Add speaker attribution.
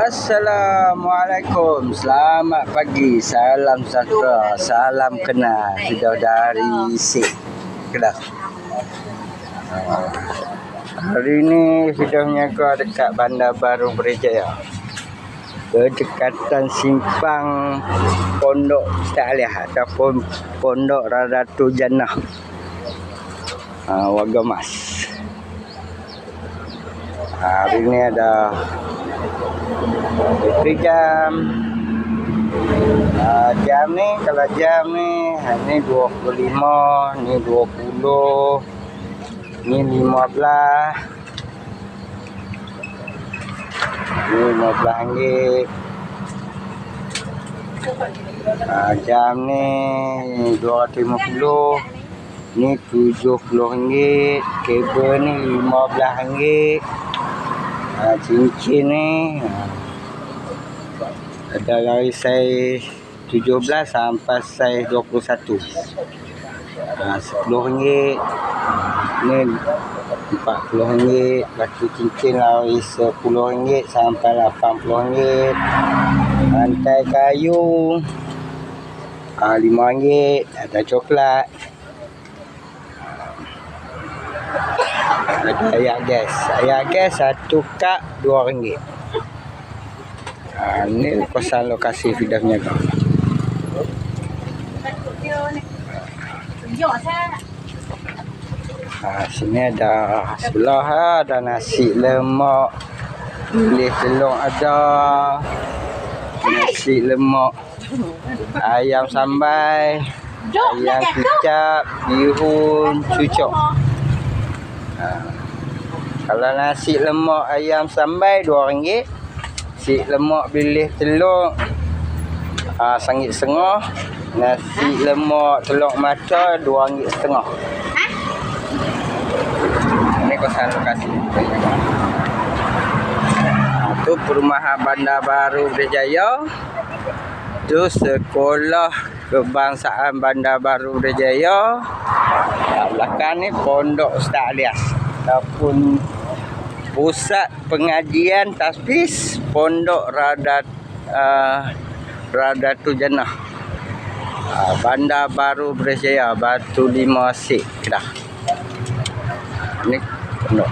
Speaker 1: Assalamualaikum, selamat pagi, salam sejahtera, salam kenal, sudah dari Sik Kedah. Hari ini sudah menyaga dekat Bandar Baru Berjaya, berdekatan simpang Pondok Ustaz Aliah ataupun Pondok Radatu Jannah, Warga Mas. Hari ini ada jam. Jam ni, kalau jam ni, ni 25, ni 20, ni 15, ni 15 ringgit. Jam ni 250, ni 70 ringgit. Kabel ni 15 ringgit. Cincin ni ada dari saiz 17 sampai saiz 21. 10 ringgit. Ni 40 ringgit. Batu cincin dari 10 ringgit sampai 80 ringgit. Rantai kayu 5 ringgit. Ada coklat. Ada air gas. Air gas 1 kap 2 ringgit. Ni kosan lokasi Fidah Menyaga. Sini ada sebelah ada nasi lemak, bilis telur ada, nasi lemak, ayam sambal, ayam kicap, bihun, cucuk. Kalau nasi lemak ayam sambal 2 ringgit. Nasi lemak bilis telur RM1.5. Nasi lemak telur mata RM2.5. Ini kosan lokasi. Itu perumahan Bandar Baru Berjaya. Itu sekolah kebangsaan Bandar Baru Berjaya. Belakang ni Pondok Ustaz Aliah ataupun Pusat Pengajian Tasbih Pondok Radatu Jannah, Bandar Baru Berjaya, Batu 5 Sik Kedah. Ini pondok.